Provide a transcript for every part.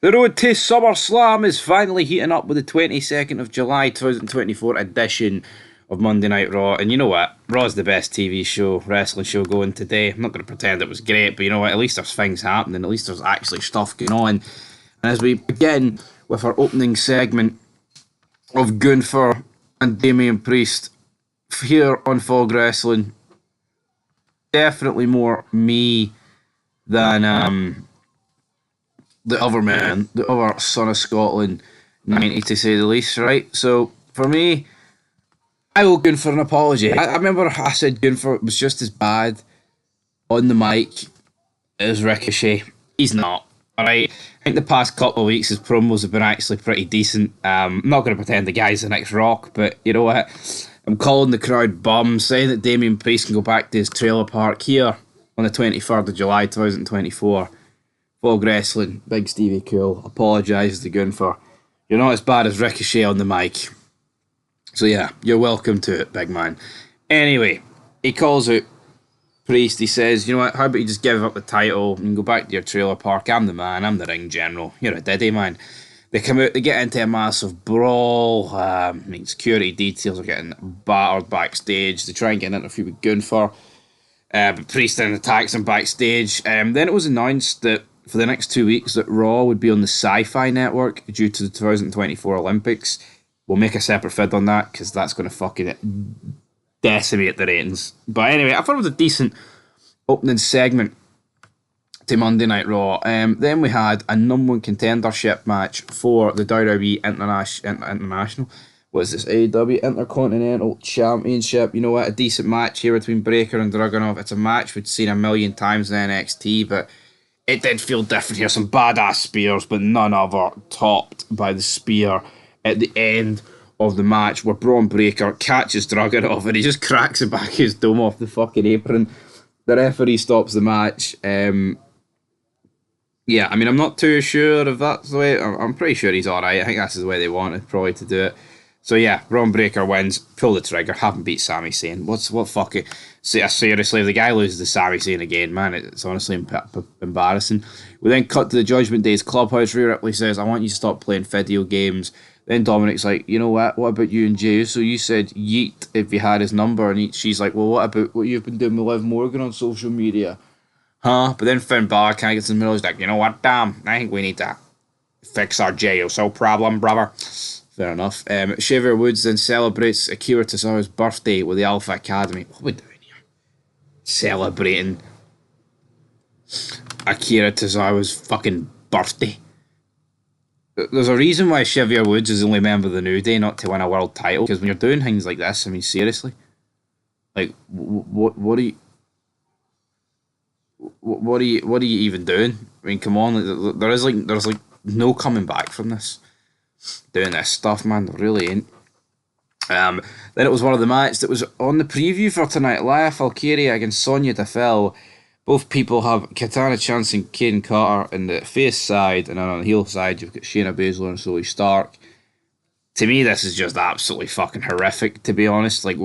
The road to SummerSlam is finally heating up with the 22nd of July 2024 edition of Monday Night Raw. And you know what? Raw's the best TV show, wrestling show going today. I'm not going to pretend it was great, but you know what? At least there's things happening. At least there's actually stuff going on. And as we begin with our opening segment of Gunther and Damian Priest here on Fog Wrestling, definitely more me than the other man, the other son of Scotland, 90 to say the least, right? So, for me, I owe Gunther an apology. I remember I said Gunther was just as bad on the mic as Ricochet. He's not, alright? I think the past couple of weeks his promos have been actually pretty decent. I'm not going to pretend the guy's the next Rock, but you know what? I'm calling the crowd bum, saying that Damian Priest can go back to his trailer park here on the 23rd of July 2024. Fog Wrestling, Big Stevie Cool, apologises to Gunther. You're not as bad as Ricochet on the mic. So yeah, you're welcome to it, big man. Anyway, he calls out Priest. He says, you know what, how about you just give up the title and go back to your trailer park? I'm the man, I'm the ring general. You're a diddy, man. They come out, they get into a massive brawl. Security details are getting battered backstage. They try and get an interview with Gunther. But Priest then attacks him backstage. Then it was announced that for the next 2 weeks that Raw would be on the Sci-Fi Network due to the 2024 Olympics. We'll make a separate vid on that because that's going to fucking decimate the ratings. But anyway, I thought it was a decent opening segment to Monday Night Raw. Then we had a number one contendership match for the WWE International. What is this? AEW Intercontinental Championship. You know what? A decent match here between Breakker and Dragunov. It's a match we'd seen a million times in NXT, but it did feel different here. Some badass spears, but none other topped by the spear at the end of the match where Braun Breaker catches Dragunov and he just cracks the back of his dome off the fucking apron. The referee stops the match. Yeah, I mean, I'm not too sure if that's the way. I'm pretty sure he's alright. I think that's the way they wanted probably to do it. So yeah, Braun Breaker wins, pull the trigger, haven't beat Sami Zayn. What fucking... Seriously, if the guy loses to Sami Zayn again, man, it's honestly embarrassing. We then cut to the Judgment Day's clubhouse. Rhea Ripley says, I want you to stop playing video games. Then Dominic's like, you know what about you and Jey? So you said yeet if you had his number. And she's like, well, what about what you've been doing with Liv Morgan on social media? Huh? But then Finn Balor kind of gets in the middle. He's like, you know what, damn, I think we need to fix our Jey Uso problem, brother. Fair enough. Xavier Woods then celebrates Akira Tozawa's birthday with the Alpha Academy. What are we doing here? Celebrating Akira Tozawa's fucking birthday. There's a reason why Xavier Woods is the only member of the New Day not to win a world title. Because when you're doing things like this, I mean, seriously, like, what are you even doing? I mean, come on, like, there's no coming back from this. Doing this stuff, man, there really ain't. Then it was one of the matches that was on the preview for tonight. Lia Valkyria against Sonya Deville. Both people have Katana Chance and Kane Carter in the face side, and then on the heel side you've got Shayna Baszler and Zoe Stark. To me, this is just absolutely fucking horrific, to be honest. Like,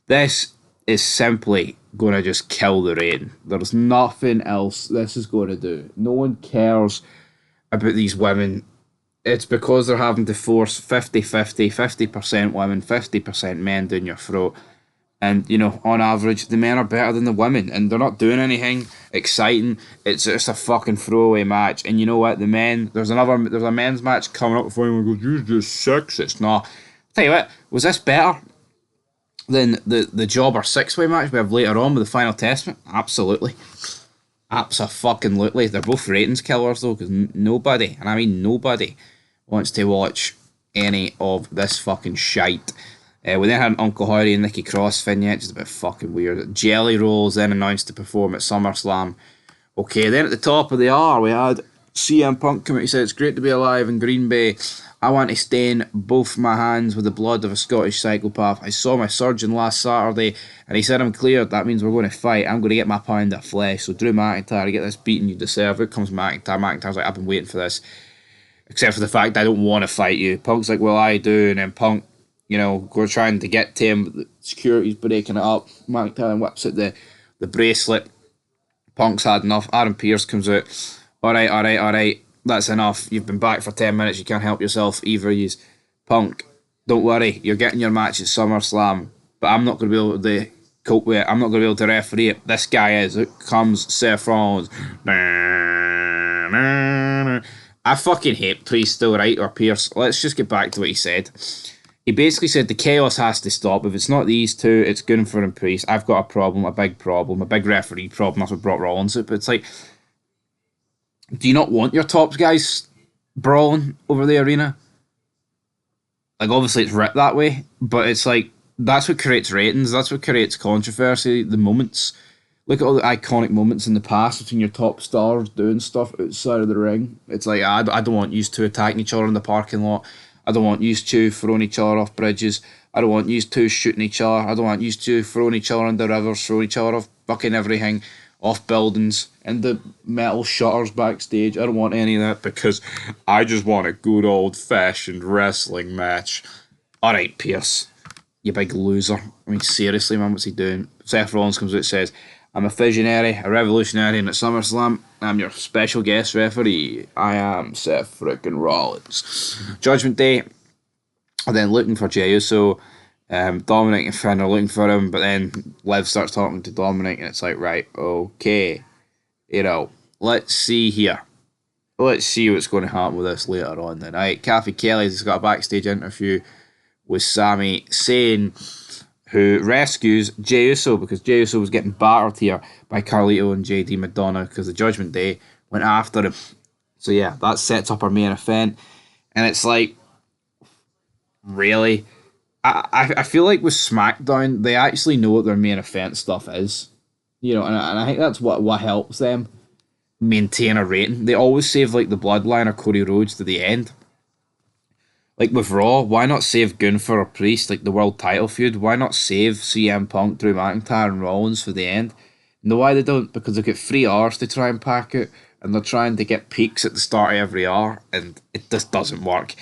this is simply going to just kill the reign. There's nothing else this is going to do. No one cares about these women. It's because they're having to force 50-50, 50% women, 50% men down your throat. And, you know, on average, the men are better than the women. And they're not doing anything exciting. It's just a fucking throwaway match. And you know what? The men, there's a men's match coming up before anyone goes, you're just sexist. No. Tell you what, was this better than the Jobber six-way match we have later on with the Final Testament? Absolutely. Abso-fucking-lutely. They're both ratings killers, though, because nobody, and I mean nobody, wants to watch any of this fucking shite. We then had an Uncle Howdy and Nikki Cross vignette, just a bit fucking weird. Jelly Rolls then announced to perform at SummerSlam. Okay, then at the top of the hour, we had CM Punk come out. He said, it's great to be alive in Green Bay. I want to stain both my hands with the blood of a Scottish psychopath. I saw my surgeon last Saturday, and he said I'm cleared. That means we're going to fight. I'm going to get my pound of flesh. So Drew McIntyre, get this beating you deserve. Out comes McIntyre. McIntyre's like, I've been waiting for this. Except for the fact I don't want to fight you. Punk's like, well, I do. And then Punk, you know, we're trying to get to him, but the security's breaking it up. McIntyre whips out the bracelet. Punk's had enough. Adam Pearce comes out. Alright. that's enough. You've been back for 10 minutes. You can't help yourself. Either use Punk. Don't worry. You're getting your match at SummerSlam. But I'm not going to be able to cope with it. I'm not going to be able to referee it. This guy is. It comes Seth Rollins. I fucking hate Priest still, right? Or Pierce. Let's just get back to what he said. He basically said the chaos has to stop. If it's not these two, it's Gunther and Priest. I've got a problem, a big referee problem. That's what brought Rollins up. But it's like, do you not want your top guys brawling over the arena? Like, obviously it's writ that way, but it's like, that's what creates ratings. That's what creates controversy. The moments. Look at all the iconic moments in the past between your top stars doing stuff outside of the ring. It's like, I don't want you two attacking each other in the parking lot. I don't want you two throwing each other off bridges. I don't want you two shooting each other. I don't want you two throwing each other into rivers, throwing each other off fucking everything, off buildings, into metal shutters backstage. I don't want any of that because I just want a good old fashioned wrestling match. Alright, Pierce, you big loser. I mean, seriously, man, what's he doing? Seth Rollins comes out and says, I'm a visionary, a revolutionary, and at SummerSlam, I'm your special guest referee. I am Seth frickin' Rollins. Judgment Day are then looking for Jey Uso. Dominic and Finn are looking for him, but then Liv starts talking to Dominic, and it's like, right, okay, let's see here. Let's see what's going to happen with this later on then. Right, Kathy Kelly's got a backstage interview with Sami Zayn, who rescues Jey Uso because Jey Uso was getting battered here by Carlito and JD Madonna because the Judgment Day went after him. So yeah, that sets up our main event. And it's like, really? I feel like with SmackDown, they actually know what their main event stuff is. And I think that's what helps them maintain a rating. They always save like the Bloodline or Cody Rhodes to the end. Like with Raw, why not save Gunther or Priest, like the world title feud? Why not save CM Punk, Drew McIntyre and Rollins for the end? No, why they don't? Because they've got 3 hours to try and pack it, and they're trying to get peaks at the start of every hour, and it just doesn't work.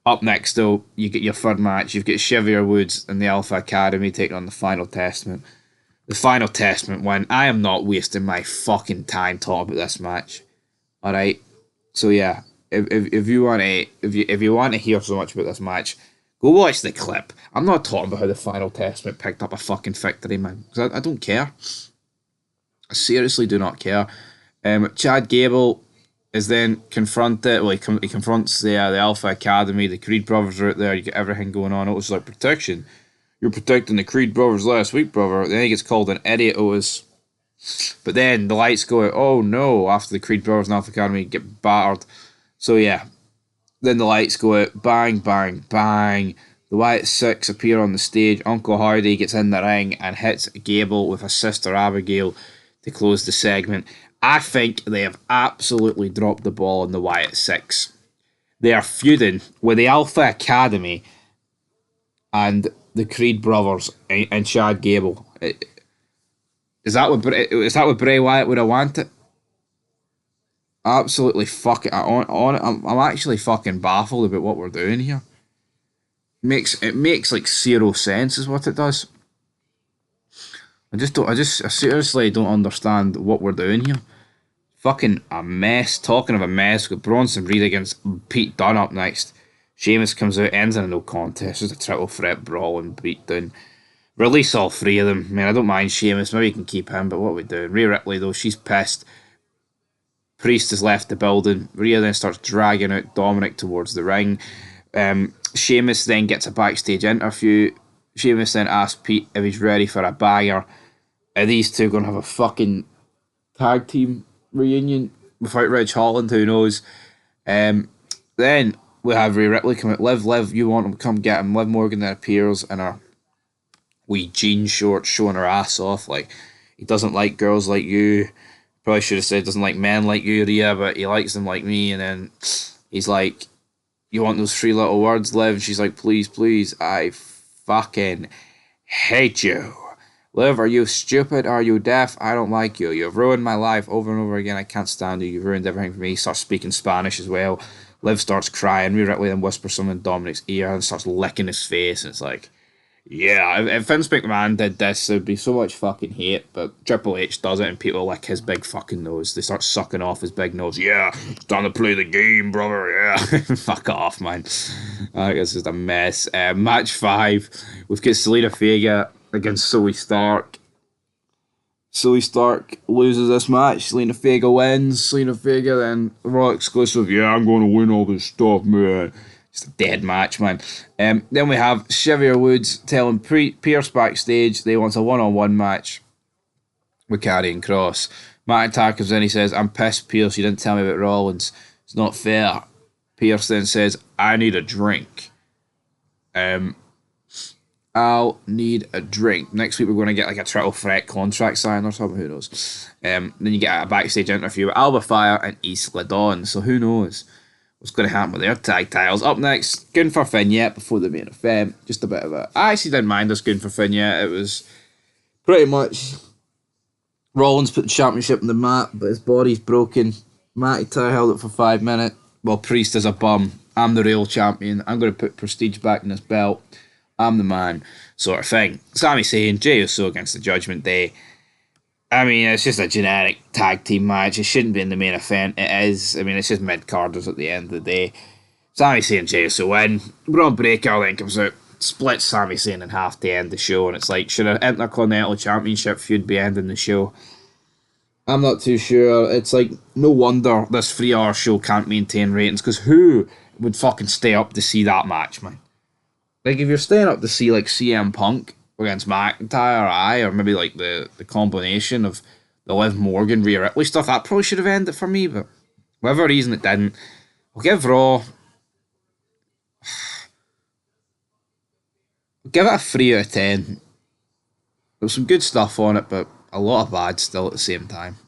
Up next, though, you get your third match. You've got Xavier Woods and the Alpha Academy taking on the Final Testament. The Final Testament win. I am not wasting my fucking time talking about this match. Alright? So yeah. If you want to hear so much about this match, go watch the clip. I'm not talking about how the Final Testament picked up a fucking victory, man. Because I don't care. I seriously do not care. Chad Gable is then confronted. Well, he confronts the Alpha Academy. The Creed brothers are out there. You get everything going on. It was like protection. You're protecting the Creed brothers last week, brother. Then he gets called an idiot. But then the lights go out. Oh no! After the Creed brothers and Alpha Academy get battered. So yeah, then the lights go out, bang, bang, bang. The Wyatt Six appear on the stage. Uncle Hardy gets in the ring and hits Gable with his sister Abigail to close the segment. I think they have absolutely dropped the ball on the Wyatt Six. They are feuding with the Alpha Academy and the Creed brothers and Chad Gable. Is that what Bray Wyatt would have wanted? Absolutely fucking I'm actually fucking baffled about what we're doing here. It makes like zero sense is what it does. I seriously don't understand what we're doing here. Fucking a mess. Talking of a mess, with Bronson Reed against Pete Dunne up next. Sheamus comes out, ends in a no contest. It's a triple threat brawl and beatdown. Release all 3 of them. I mean, I don't mind Sheamus. Maybe you can keep him, but what are we doing? Rhea Ripley though, she's pissed. Priest has left the building. Rhea then starts dragging out Dominic towards the ring. Sheamus then gets a backstage interview. Sheamus then asks Pete if he's ready for a banger. Are these two going to have a fucking tag team reunion without Ridge Holland? Who knows? Then we have Rhea Ripley come out. Liv, you want him, come get him. Liv Morgan then appears in her wee jean shorts showing her ass off. Like, he doesn't like girls like you. Probably should have said doesn't like men like you, Rhea, but he likes them like me. And then he's like, you want those 3 little words, Liv? And she's like, please, please, I fucking hate you. Liv, are you stupid? Are you deaf? I don't like you. You've ruined my life over and over again. I can't stand you. You've ruined everything for me. He starts speaking Spanish as well. Liv starts crying. Rhea Ripley then whispers something in Dominic's ear and starts licking his face. And it's like, Yeah, if Vince McMahon did this, there'd be so much fucking hate. But Triple H does it, and people lick his big fucking nose. They start sucking off his big nose. Yeah, it's time to play the game, brother. Yeah, fuck off, man. It's just a mess. Match 5, we've got Selena Vega against Zoe Stark. Zoe Stark loses this match. Selena Vega wins. Selena Vega then Raw exclusive. Yeah, I'm going to win all this stuff, man. Just a dead match, man. Then we have Xavier Woods telling Pierce backstage they want a one-on-one match with Karrion Kross. McIntyre comes in, he says, I'm pissed, Pierce, you didn't tell me about Rollins. It's not fair. Pierce then says, I need a drink. I'll need a drink. Next week we're going to get like a triple threat contract sign or something, who knows. Then you get a backstage interview with Alba Fire and Isla Dawn, so who knows what's going to happen with their tag titles. Up next, Gunther Vignette before the main event. Just a bit of a... I actually didn't mind this Gunther Vignette. It was pretty much Rollins put the championship on the mat, but his body's broken. McIntyre held it for 5 minutes. Well, Priest is a bum. I'm the real champion. I'm going to put prestige back in this belt. I'm the man, sort of thing. Sami Zayn, Jey Uso against the Judgment Day. I mean, it's just a generic tag team match. It shouldn't be in the main event. It is. I mean, it's just mid-carders at the end of the day. Sami Zayn and Jey Uso win. Braun Breaker then comes out, splits Sami Zayn in half to end the show, and it's like, should an Intercontinental Championship feud be ending the show? I'm not too sure. It's like, no wonder this 3-hour show can't maintain ratings, because who would fucking stay up to see that match, man? Like, if you're staying up to see, like, CM Punk against McIntyre, or maybe, like, the combination of the Liv Morgan, Rhea Ripley stuff, that probably should have ended for me, but whatever reason it didn't. I'll give Raw... I'll give it a 3 out of 10. There was some good stuff on it, but a lot of bad still at the same time.